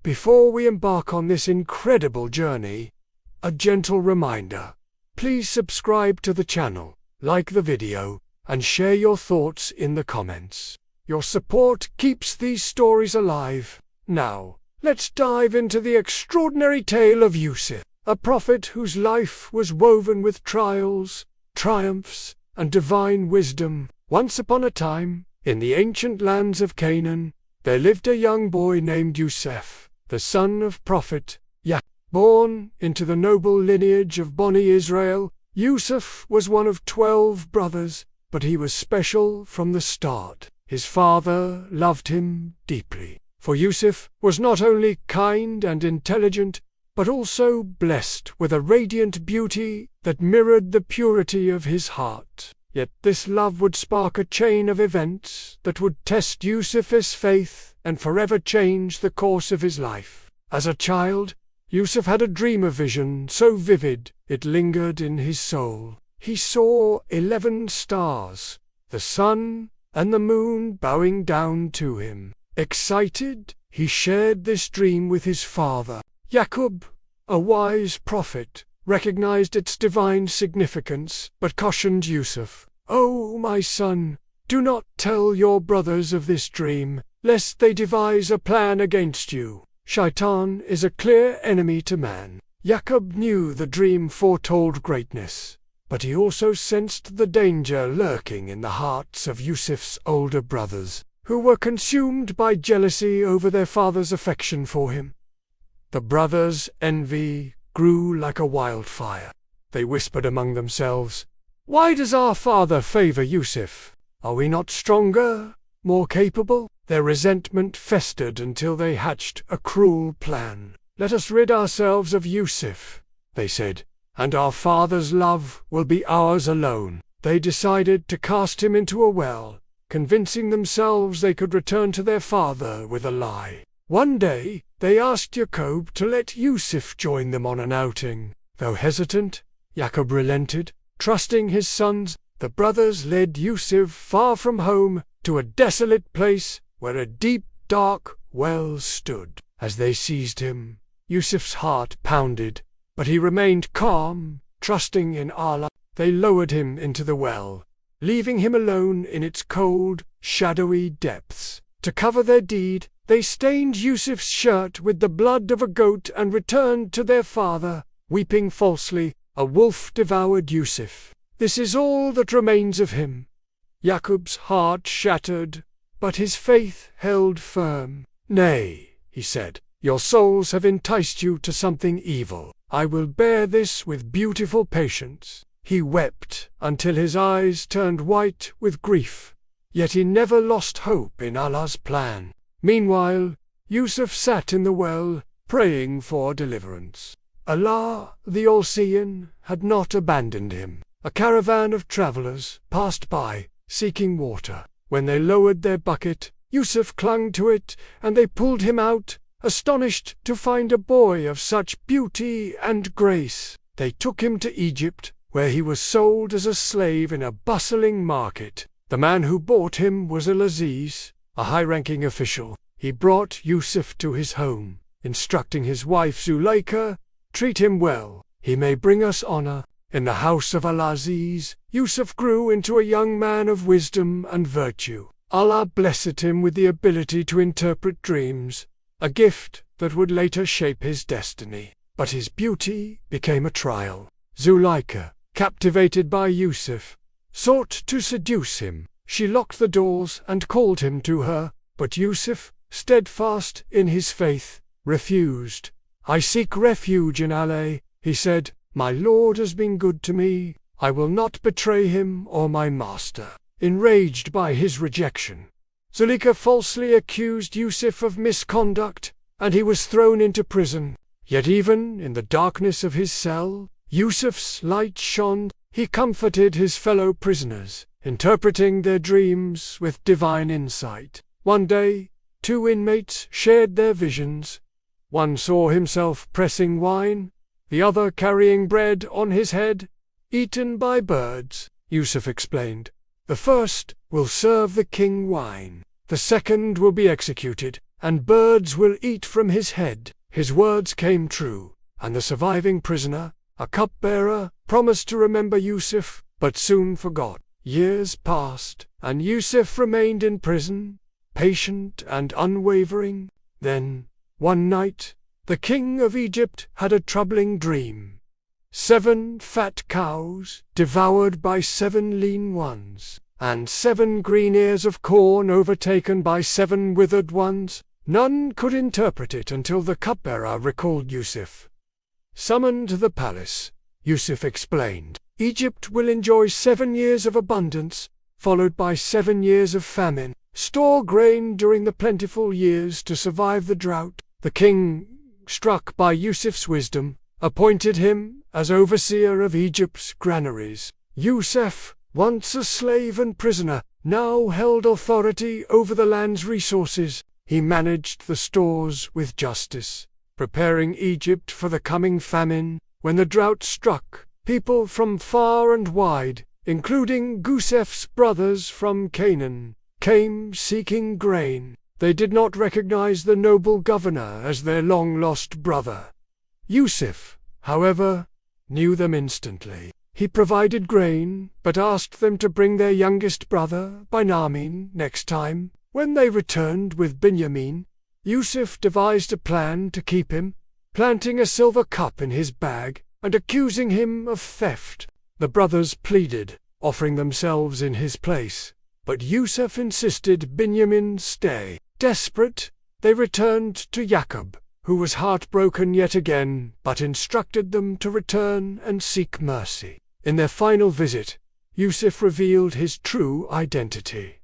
Before we embark on this incredible journey, a gentle reminder. Please subscribe to the channel, like the video, and share your thoughts in the comments. Your support keeps these stories alive. Now, let's dive into the extraordinary tale of Yousaf, a prophet whose life was woven with trials, triumphs, and divine wisdom. Once upon a time, in the ancient lands of Canaan, there lived a young boy named Yousaf, the son of prophet Yousaf. Born into the noble lineage of Bani Israel, Yousaf was one of 12 brothers, but he was special from the start. His father loved him deeply, for Yousaf was not only kind and intelligent, but also blessed with a radiant beauty that mirrored the purity of his heart. Yet this love would spark a chain of events that would test Yousaf's faith and forever change the course of his life. As a child, Yousaf had a dream vision so vivid it lingered in his soul. He saw 11 stars, the sun and the moon bowing down to him. Excited, he shared this dream with his father. Yaqub, a wise prophet, recognized its divine significance, but cautioned Yousaf. "Oh, my son, do not tell your brothers of this dream, lest they devise a plan against you. Shaitan is a clear enemy to man." Yaqub knew the dream foretold greatness, but he also sensed the danger lurking in the hearts of Yousaf's older brothers, who were consumed by jealousy over their father's affection for him. The brothers' envy grew like a wildfire. They whispered among themselves, "Why does our father favor Yousaf? Are we not stronger, more capable?" Their resentment festered until they hatched a cruel plan. "Let us rid ourselves of Yousaf," they said, "and our father's love will be ours alone." They decided to cast him into a well, convincing themselves they could return to their father with a lie. One day, they asked Yaqub to let Yousaf join them on an outing. Though hesitant, Yaqub relented. Trusting his sons, the brothers led Yousaf far from home to a desolate place where a deep, dark well stood. As they seized him, Yousaf's heart pounded, but he remained calm, trusting in Allah. They lowered him into the well, leaving him alone in its cold, shadowy depths. To cover their deed, they stained Yousaf's shirt with the blood of a goat and returned to their father, weeping falsely. "A wolf devoured Yousaf. This is all that remains of him." Yaqub's heart shattered, but his faith held firm. "Nay," he said, "your souls have enticed you to something evil. I will bear this with beautiful patience." He wept until his eyes turned white with grief, yet he never lost hope in Allah's plan. Meanwhile, Yousaf sat in the well, praying for deliverance. Allah, the All-Seeing, had not abandoned him. A caravan of travelers passed by, seeking water. When they lowered their bucket, Yousaf clung to it, and they pulled him out, astonished to find a boy of such beauty and grace. They took him to Egypt, where he was sold as a slave in a bustling market. The man who bought him was Al-Aziz, a high-ranking official. He brought Yousaf to his home, instructing his wife Zuleika, "Treat him well. He may bring us honor." In the house of Al-Aziz, Yousaf grew into a young man of wisdom and virtue. Allah blessed him with the ability to interpret dreams, a gift that would later shape his destiny. But his beauty became a trial. Zuleika, captivated by Yousaf, sought to seduce him. She locked the doors and called him to her, but Yousaf, steadfast in his faith, refused. "I seek refuge in Allah," he said. "My Lord has been good to me. I will not betray him or my master." Enraged by his rejection, Zuleika falsely accused Yousaf of misconduct, and he was thrown into prison. Yet even in the darkness of his cell, Yousaf's light shone. He comforted his fellow prisoners, interpreting their dreams with divine insight. One day, 2 inmates shared their visions. One saw himself pressing wine, the other carrying bread on his head, eaten by birds. Yousaf explained, "The first will serve the king wine, the second will be executed." and birds will eat from his head." His words came true, and the surviving prisoner, a cupbearer, promised to remember Yousaf, but soon forgot. Years passed, and Yousaf remained in prison, patient and unwavering. Then, one night, the king of Egypt had a troubling dream. 7 fat cows, devoured by 7 lean ones, and 7 green ears of corn overtaken by 7 withered ones. None could interpret it until the cupbearer recalled Yousaf. Summoned to the palace, Yousaf explained, "Egypt will enjoy 7 years of abundance, followed by 7 years of famine. Store grain during the plentiful years to survive the drought." The king, struck by Yousaf's wisdom, appointed him as overseer of Egypt's granaries. Yousaf, once a slave and prisoner, now held authority over the land's resources. He managed the stores with justice, preparing Egypt for the coming famine. When the drought struck, people from far and wide, including Yousaf's brothers from Canaan, came seeking grain. They did not recognize the noble governor as their long-lost brother. Yousaf, however, knew them instantly. He provided grain, but asked them to bring their youngest brother, Binyamin, next time. When they returned with Binyamin, Yousaf devised a plan to keep him, planting a silver cup in his bag and accusing him of theft. The brothers pleaded, offering themselves in his place, but Yousaf insisted Binyamin stay. Desperate, they returned to Jacob, who was heartbroken yet again, but instructed them to return and seek mercy. In their final visit, Yousaf revealed his true identity.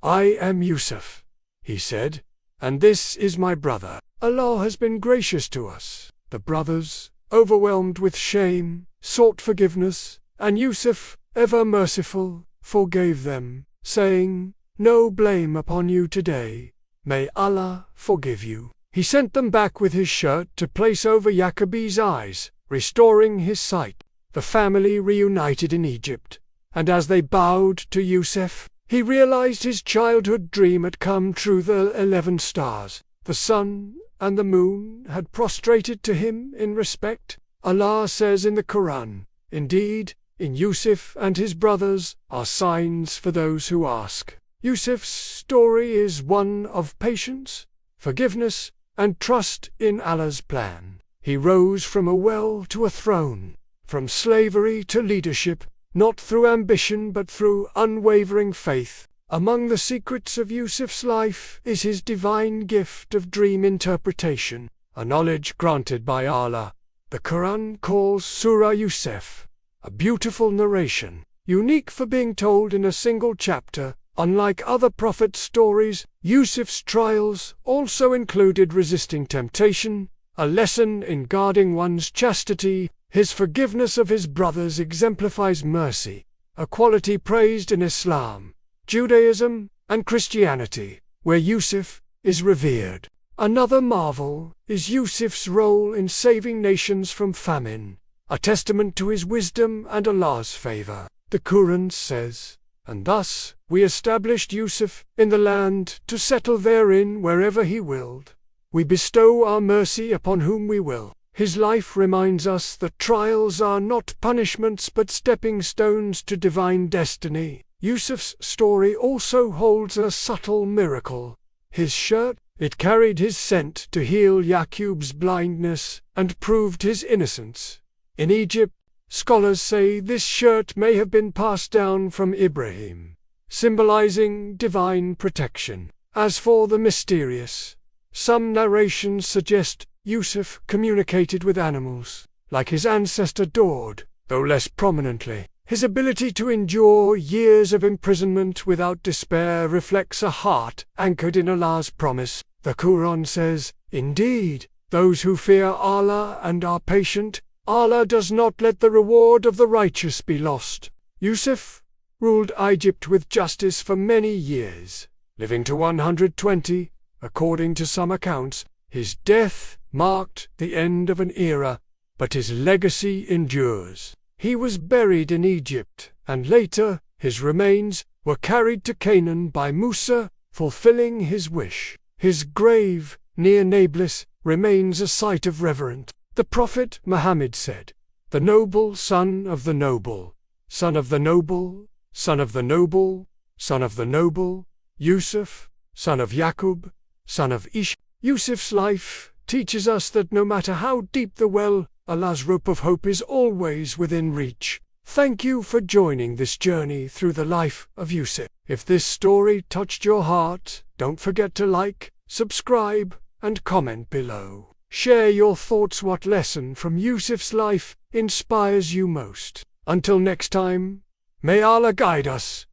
"I am Yousaf," he said, "and this is my brother. Allah has been gracious to us." The brothers, overwhelmed with shame, sought forgiveness, and Yousaf, ever merciful, forgave them, saying, "No blame upon you today. May Allah forgive you." He sent them back with his shirt to place over Jacob's eyes, restoring his sight. The family reunited in Egypt, and as they bowed to Yousaf, he realized his childhood dream had come true. The 11 stars, the sun, and the moon had prostrated to him in respect. Allah says in the Quran, "Indeed, in Yousaf and his brothers are signs for those who ask." Yousaf's story is one of patience, forgiveness, and trust in Allah's plan. He rose from a well to a throne, from slavery to leadership, not through ambition but through unwavering faith. Among the secrets of Yousaf's life is his divine gift of dream interpretation, a knowledge granted by Allah. The Quran calls Surah Yousaf a beautiful narration, unique for being told in a single chapter. Unlike other prophet stories, Yousaf's trials also included resisting temptation, a lesson in guarding one's chastity. His forgiveness of his brothers exemplifies mercy, a quality praised in Islam, Judaism, and Christianity, where Yousaf is revered. Another marvel is Yousaf's role in saving nations from famine, a testament to his wisdom and Allah's favor. The Quran says, "And thus we established Yousaf in the land to settle therein wherever he willed. We bestow our mercy upon whom we will." His life reminds us that trials are not punishments but stepping stones to divine destiny. Yousaf's story also holds a subtle miracle. His shirt, it carried his scent to heal Yaqub's blindness and proved his innocence. In Egypt, scholars say this shirt may have been passed down from Ibrahim, symbolizing divine protection. As for the mysterious, some narrations suggest Yousaf communicated with animals, like his ancestor Daud, though less prominently. His ability to endure years of imprisonment without despair reflects a heart anchored in Allah's promise. The Quran says, "Indeed, those who fear Allah and are patient, Allah does not let the reward of the righteous be lost." Yousaf ruled Egypt with justice for many years, living to 120, according to some accounts. His death marked the end of an era, but his legacy endures. He was buried in Egypt, and later his remains were carried to Canaan by Musa, fulfilling his wish. His grave, near Nablus, remains a site of reverence. The Prophet Muhammad said, "The noble son of the noble, son of the noble, son of the noble, son of the noble, Yousaf, son of Yaqub, son of Ish." Yousaf's life teaches us that no matter how deep the well, Allah's rope of hope is always within reach. Thank you for joining this journey through the life of Yousaf. If this story touched your heart, don't forget to like, subscribe, and comment below. Share your thoughts. What lesson from Yousaf's life inspires you most? Until next time, may Allah guide us.